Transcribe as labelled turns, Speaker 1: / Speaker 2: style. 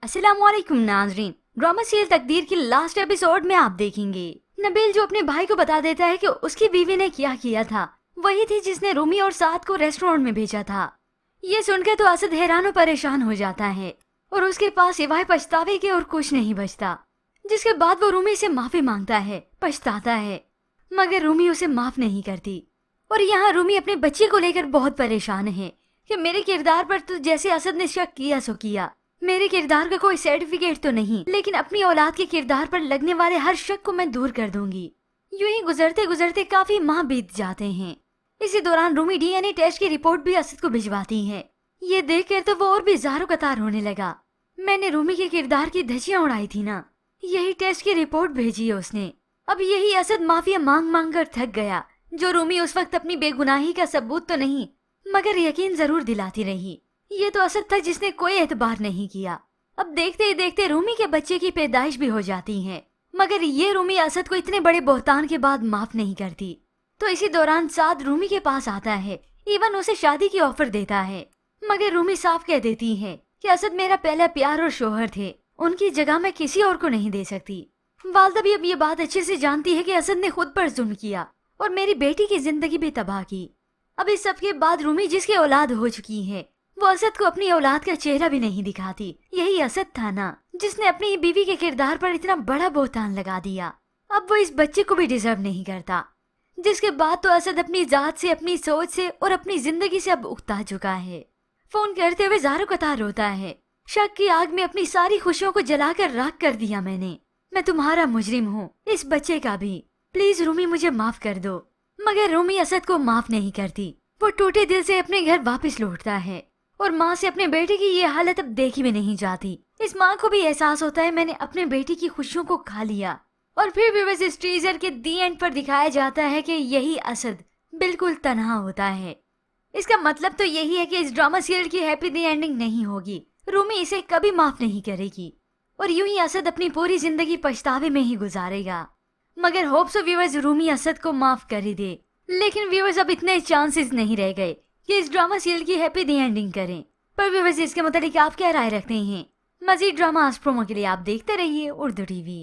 Speaker 1: अस्सलामुअलैकुम नाज़रीन, drama serial तकदीर की लास्ट एपिसोड में आप देखेंगे नबील जो अपने भाई को बता देता है कि उसकी बीवी ने क्या किया था, वही थी जिसने रूमी और साद को रेस्टोरेंट में भेजा था। ये सुनकर तो असद हैरान और परेशान हो जाता है और उसके पास सिवाय पछतावे के और कुछ नहीं बचता। जिसके बाद वो रूमी से माफी मांगता है, पछताता है, मगर रूमी उसे माफ नहीं करती। और यहाँ रूमी अपने बच्चे को लेकर बहुत परेशान है कि मेरे किरदार पर तो जैसे असद ने शक किया सो किया, मेरे किरदार का कोई सर्टिफिकेट तो नहीं, लेकिन अपनी औलाद के किरदार पर लगने वाले हर शक को मैं दूर कर दूंगी। यूं ही गुजरते गुजरते काफी माह बीत जाते हैं। इसी दौरान रूमी डीएनए टेस्ट की रिपोर्ट भी असद को भिजवाती है। ये देखकर तो वो और भी ज़ारो कतार होने लगा। मैंने रूमी के किरदार की धज्जियां उड़ाई थी ना, यही टेस्ट की रिपोर्ट भेजी है उसने। अब यही असद माफिया मांग मांग कर थक गया। जो रूमी उस वक्त अपनी बेगुनाही का सबूत तो नहीं मगर यकीन जरूर दिलाती रही। ये तो असद था जिसने कोई एतबार नहीं किया। अब देखते ही देखते रूमी के बच्चे की पैदाइश भी हो जाती है, मगर ये रूमी असद को इतने बड़े बोहतान के बाद माफ नहीं करती। तो इसी दौरान साद रूमी के पास आता है, इवन उसे शादी की ऑफर देता है, मगर रूमी साफ कह देती है कि असद मेरा पहला प्यार और शोहर थे, उनकी जगह मैं किसी और को नहीं दे सकती। वालदा भी अब ये बात अच्छे से जानती है कि असद ने खुद पर जुल्म किया और मेरी बेटी की जिंदगी भी तबाह की। अब इस सब के बाद रूमी जिसकी औलाद हो चुकी है, वो असद को अपनी औलाद का चेहरा भी नहीं दिखाती। यही असद था ना जिसने अपनी बीवी के किरदार पर इतना बड़ा बोहतान लगा दिया। अब वो इस बच्चे को भी डिजर्व नहीं करता। जिसके बाद तो असद अपनी जात से, अपनी सोच से और अपनी जिंदगी से अब उकता चुका है। फोन करते हुए ज़ारो कतार रोता है, शक की आग में अपनी सारी खुशियों को जलाकर राख कर दिया मैंने। मैं तुम्हारा मुजरिम हूँ, इस बच्चे का भी। प्लीज रूमी मुझे माफ कर दो। मगर रूमी असद को माफ नहीं करती। वो टूटे दिल से अपने घर वापस लौटता है और माँ से अपने बेटे की ये हालत अब देखी भी नहीं जाती। इस माँ को भी एहसास होता है मैंने अपने बेटी की खुशियों को खा लिया। और फिर भी बस इस टीजर के दी एंड पर दिखाया जाता है कि यही असद बिल्कुल तन्हा होता है। इसका मतलब तो यही है कि इस ड्रामा सीरियल की हैप्पी दी एंडिंग नहीं होगी। रूमी इसे कभी माफ नहीं करेगी और यूं ही असद अपनी पूरी जिंदगी पछतावे में ही गुजारेगा। मगर hope so viewers Rumi Asad को माफ कर ही दे। लेकिन व्यूअर्स अब इतने चांसेस नहीं रह गए कि इस ड्रामा सीरियल की हैप्पी दी एंडिंग करें। पर व्यूअर्स इसके मुताबिक आप क्या राय रखते हैं? मजीद ड्रामा आज प्रोमो के लिए आप देखते रहिए उर्दू टीवी।